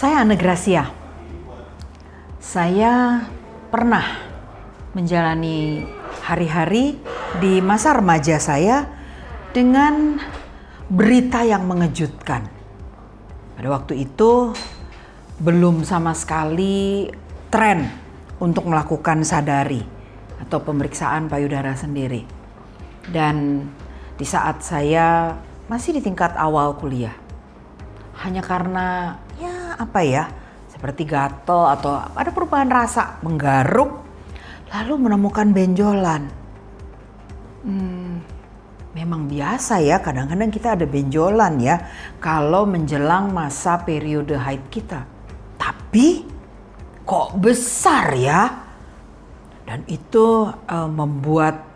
Saya Anne Gracia. Saya pernah menjalani hari-hari di masa remaja saya dengan berita yang mengejutkan. Pada waktu itu belum sama sekali tren untuk melakukan sadari atau pemeriksaan payudara sendiri. Dan di saat saya masih di tingkat awal kuliah, hanya karena seperti gatel atau ada perubahan rasa menggaruk, lalu menemukan benjolan. Memang biasa ya, kadang-kadang kita ada benjolan ya kalau menjelang masa periode haid kita. Tapi kok besar ya? Dan itu membuat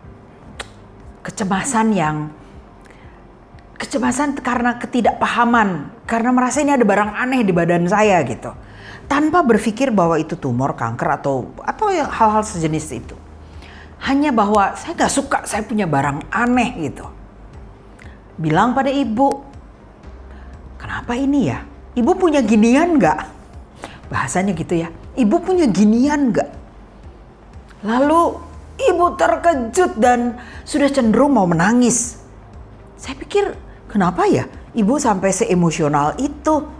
kecemasan karena ketidakpahaman, karena merasa ini ada barang aneh di badan saya gitu. Tanpa berpikir bahwa itu tumor, kanker atau hal-hal sejenis itu. Hanya bahwa saya gak suka saya punya barang aneh gitu. Bilang pada ibu, kenapa ini ya? Ibu punya ginian gak? Bahasanya gitu ya, ibu punya ginian gak? Lalu ibu terkejut dan sudah cenderung mau menangis. Saya pikir, kenapa ya ibu sampai seemosional itu?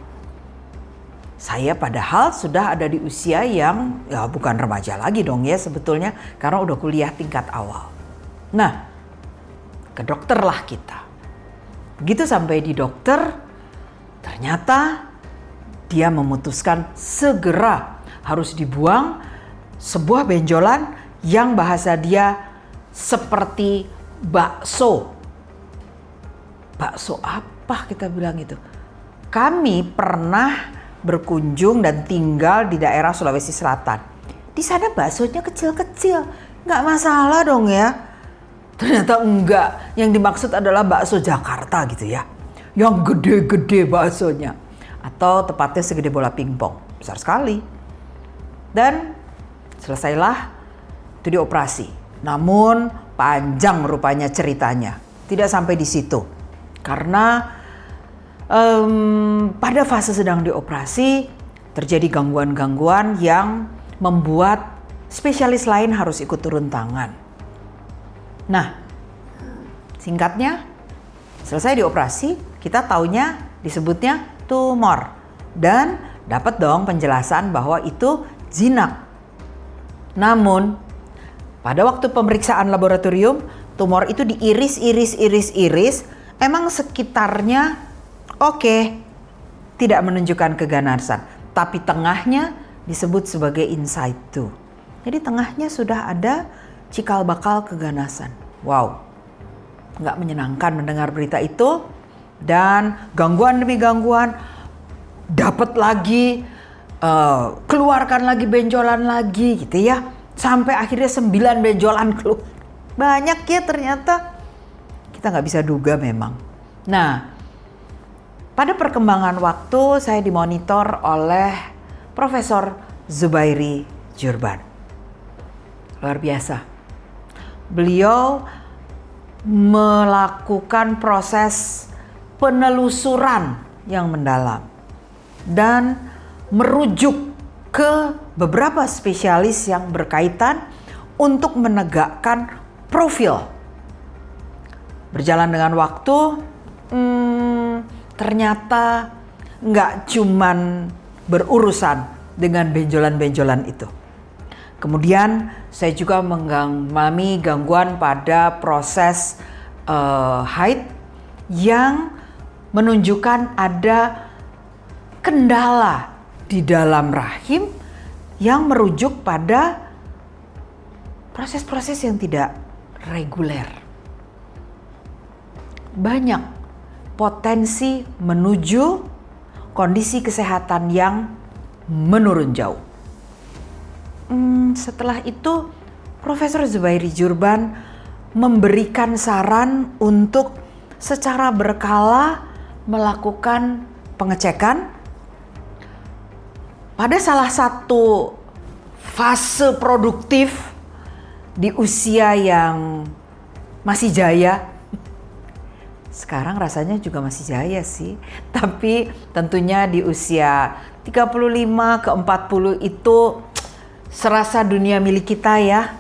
Saya padahal sudah ada di usia yang bukan remaja lagi dong ya sebetulnya, karena udah kuliah tingkat awal. Nah, ke dokter lah kita. Begitu sampai di dokter, ternyata dia memutuskan segera harus dibuang sebuah benjolan yang bahasa dia seperti bakso. Bakso apa kita bilang itu? Kami pernah berkunjung dan tinggal di daerah Sulawesi Selatan. Di sana baksonya kecil-kecil, nggak masalah dong ya. Ternyata enggak, yang dimaksud adalah bakso Jakarta gitu ya. Yang gede-gede baksonya. Atau tepatnya segede bola pingpong, besar sekali. Dan selesailah itu dioperasi. Namun panjang rupanya ceritanya, tidak sampai di situ. Karena pada fase sedang dioperasi terjadi gangguan-gangguan yang membuat spesialis lain harus ikut turun tangan. Nah, singkatnya selesai dioperasi, kita taunya disebutnya tumor. Dan dapat dong penjelasan bahwa itu jinak. Namun pada waktu pemeriksaan laboratorium, tumor itu diiris. Emang sekitarnya oke, tidak menunjukkan keganasan. Tapi tengahnya disebut sebagai in situ. Jadi tengahnya sudah ada cikal bakal keganasan. Wow, nggak menyenangkan mendengar berita itu. Dan gangguan demi gangguan, dapat lagi, keluarkan lagi benjolan lagi gitu ya. Sampai akhirnya 9 benjolan keluar. Banyak ya ternyata. Kita nggak bisa duga memang. Nah, pada perkembangan waktu saya dimonitor oleh Profesor Zubairi Jurban. Luar biasa. Beliau melakukan proses penelusuran yang mendalam dan merujuk ke beberapa spesialis yang berkaitan untuk menegakkan profil. Berjalan dengan waktu, ternyata nggak cuman berurusan dengan benjolan-benjolan itu. Kemudian saya juga mengalami gangguan pada proses haid yang menunjukkan ada kendala di dalam rahim yang merujuk pada proses-proses yang tidak reguler. Banyak potensi menuju kondisi kesehatan yang menurun jauh. Setelah itu Profesor Zubairi Jurban memberikan saran untuk secara berkala melakukan pengecekan pada salah satu fase produktif di usia yang masih jaya. Sekarang rasanya juga masih jaya sih, tapi tentunya di usia 35 ke 40 itu serasa dunia milik kita ya.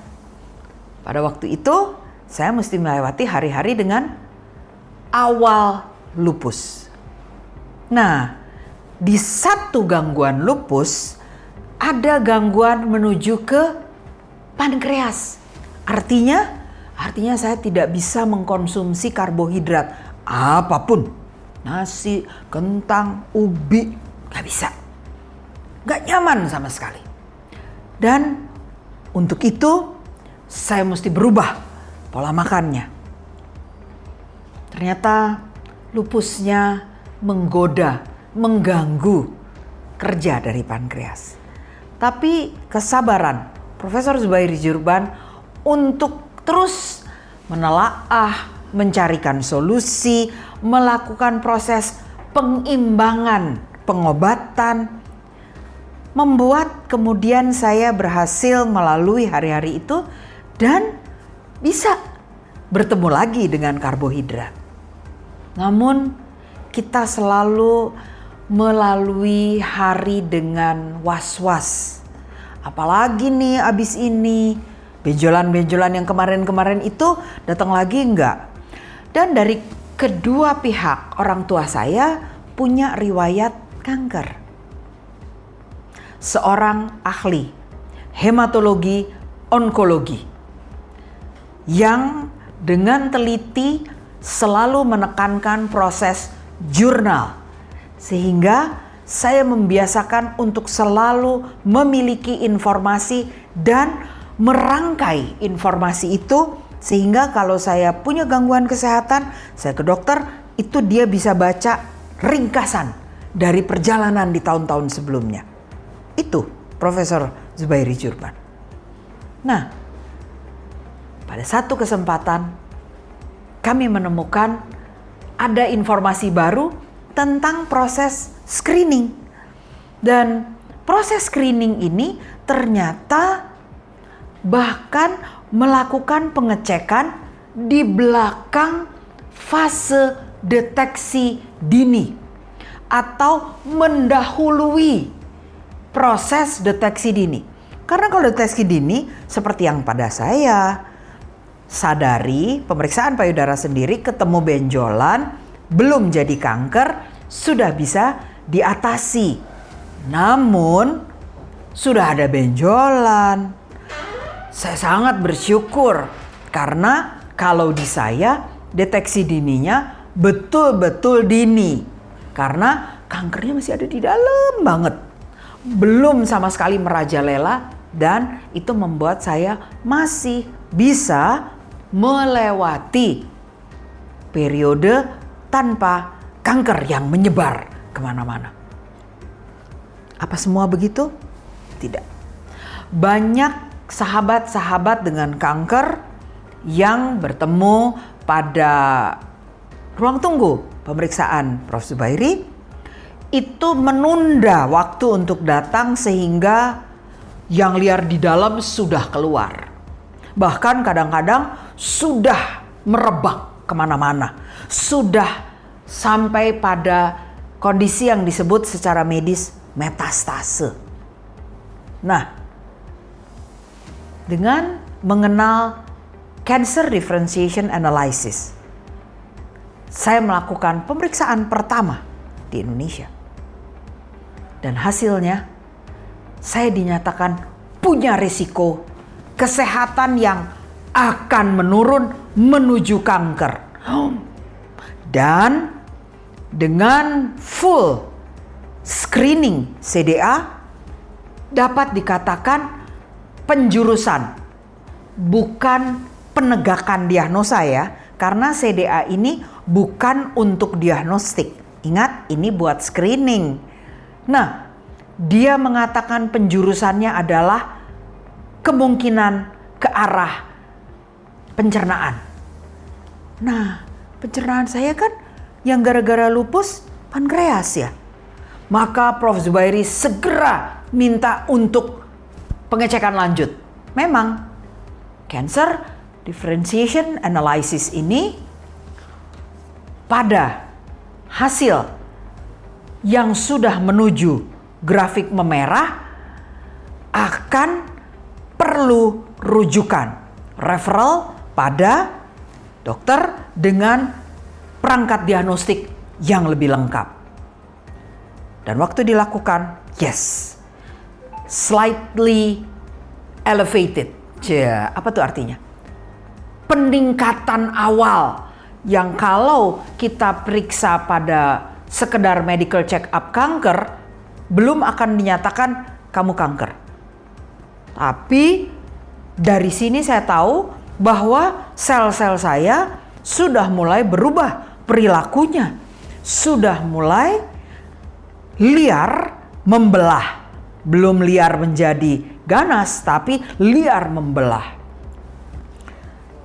Pada waktu itu saya mesti melewati hari-hari dengan awal lupus. Nah, di satu gangguan lupus ada gangguan menuju ke pankreas. Artinya saya tidak bisa mengkonsumsi karbohidrat apapun. Nasi, kentang, ubi, gak bisa. Gak nyaman sama sekali. Dan untuk itu saya mesti berubah pola makannya. Ternyata lupusnya menggoda, mengganggu kerja dari pankreas. Tapi kesabaran Profesor Zubairi Jurban untuk terus menelaah, mencarikan solusi, melakukan proses pengimbangan pengobatan, membuat kemudian saya berhasil melalui hari-hari itu dan bisa bertemu lagi dengan karbohidrat. Namun kita selalu melalui hari dengan was-was. Apalagi nih abis ini, benjolan-benjolan yang kemarin-kemarin itu datang lagi enggak? Dan dari kedua pihak orang tua saya punya riwayat kanker. Seorang ahli hematologi onkologi yang dengan teliti selalu menekankan proses jurnal, sehingga saya membiasakan untuk selalu memiliki informasi dan merangkai informasi itu, sehingga kalau saya punya gangguan kesehatan, saya ke dokter, itu dia bisa baca ringkasan dari perjalanan di tahun-tahun sebelumnya. Itu Profesor Zubairi Jurban. Nah, pada satu kesempatan kami menemukan ada informasi baru tentang proses screening. Dan proses screening ini ternyata bahkan melakukan pengecekan di belakang fase deteksi dini atau mendahului proses deteksi dini. Karena kalau deteksi dini seperti yang pada saya sadari, pemeriksaan payudara sendiri ketemu benjolan, belum jadi kanker, sudah bisa diatasi. Namun sudah ada benjolan. Saya sangat bersyukur karena kalau di saya deteksi dininya betul-betul dini. Karena kankernya masih ada di dalam banget. Belum sama sekali merajalela dan itu membuat saya masih bisa melewati periode tanpa kanker yang menyebar kemana-mana. Apa semua begitu? Tidak. Banyak sahabat-sahabat dengan kanker yang bertemu pada ruang tunggu pemeriksaan Prof. Zubairi itu menunda waktu untuk datang sehingga yang liar di dalam sudah keluar. Bahkan kadang-kadang sudah merebak kemana-mana. Sudah sampai pada kondisi yang disebut secara medis metastase. Nah, dengan mengenal Cancer Differentiation Analysis, saya melakukan pemeriksaan pertama di Indonesia. Dan hasilnya, saya dinyatakan punya risiko kesehatan yang akan menurun menuju kanker. Dan dengan full screening CDA dapat dikatakan penjurusan, bukan penegakan diagnosa ya. Karena CDA ini bukan untuk diagnostik. Ingat, ini buat screening. Nah, dia mengatakan penjurusannya adalah kemungkinan ke arah pencernaan. Nah, pencernaan saya kan yang gara-gara lupus pankreas ya. Maka Prof. Zubairi segera minta untuk pengecekan lanjut. Memang Cancer Differentiation Analysis ini pada hasil yang sudah menuju grafik memerah, akan perlu rujukan, referral pada dokter dengan perangkat diagnostik yang lebih lengkap. Dan waktu dilakukan, yes, slightly elevated. Apa tuh artinya? Peningkatan awal yang kalau kita periksa pada sekedar medical check up kanker, belum akan dinyatakan kamu kanker. Tapi dari sini saya tahu bahwa sel-sel saya sudah mulai berubah perilakunya. Sudah mulai liar membelah. Belum liar menjadi ganas, tapi liar membelah.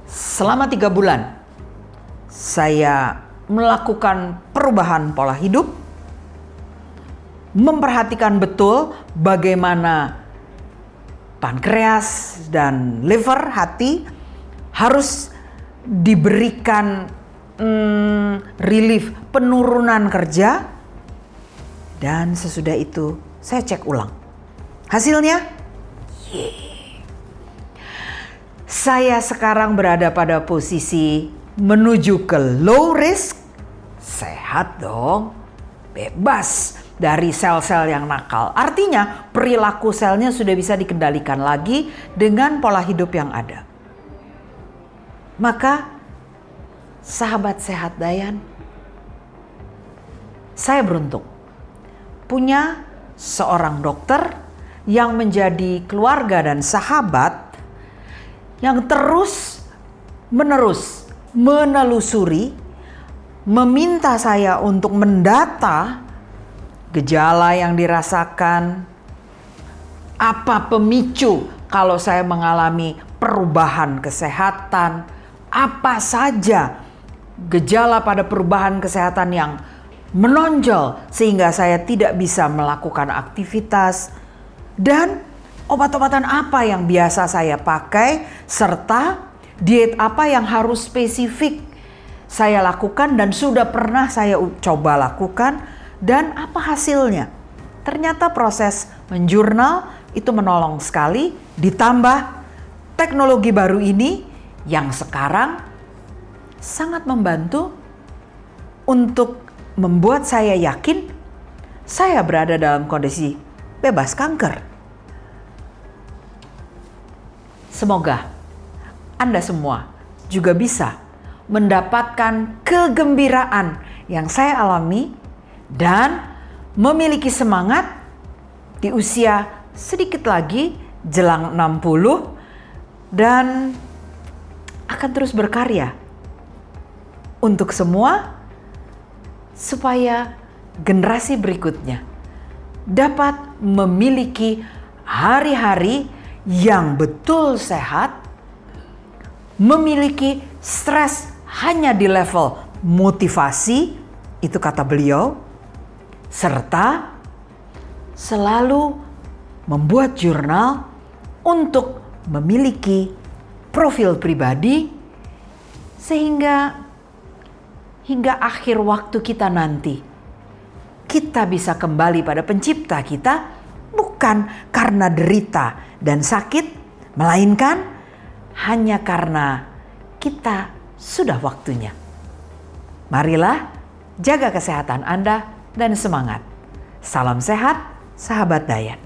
Selama 3 bulan, saya melakukan perubahan pola hidup, memperhatikan betul bagaimana pankreas dan liver, hati harus diberikan relief, penurunan kerja. Dan sesudah itu saya cek ulang. Hasilnya, saya sekarang berada pada posisi menuju ke low risk, sehat dong, bebas dari sel-sel yang nakal. Artinya perilaku selnya sudah bisa dikendalikan lagi dengan pola hidup yang ada. Maka sahabat sehat Dayan, saya beruntung punya seorang dokter yang menjadi keluarga dan sahabat yang terus menerus menelusuri, meminta saya untuk mendata gejala yang dirasakan, apa pemicu kalau saya mengalami perubahan kesehatan, apa saja gejala pada perubahan kesehatan yang menonjol sehingga saya tidak bisa melakukan aktivitas, dan obat-obatan apa yang biasa saya pakai, serta diet apa yang harus spesifik saya lakukan dan sudah pernah saya coba lakukan, dan apa hasilnya. Ternyata proses menjurnal itu menolong sekali, ditambah teknologi baru ini yang sekarang sangat membantu untuk membuat saya yakin saya berada dalam kondisi bebas kanker. Semoga Anda semua juga bisa mendapatkan kegembiraan yang saya alami dan memiliki semangat di usia sedikit lagi jelang 60 dan akan terus berkarya untuk semua supaya generasi berikutnya dapat memiliki hari-hari yang betul sehat, memiliki stres hanya di level motivasi, itu kata beliau, serta selalu membuat jurnal untuk memiliki profil pribadi sehingga hingga akhir waktu kita nanti kita bisa kembali pada pencipta kita, bukan karena derita dan sakit, melainkan hanya karena kita sudah waktunya. Marilah jaga kesehatan Anda dan semangat. Salam sehat, sahabat Dayan.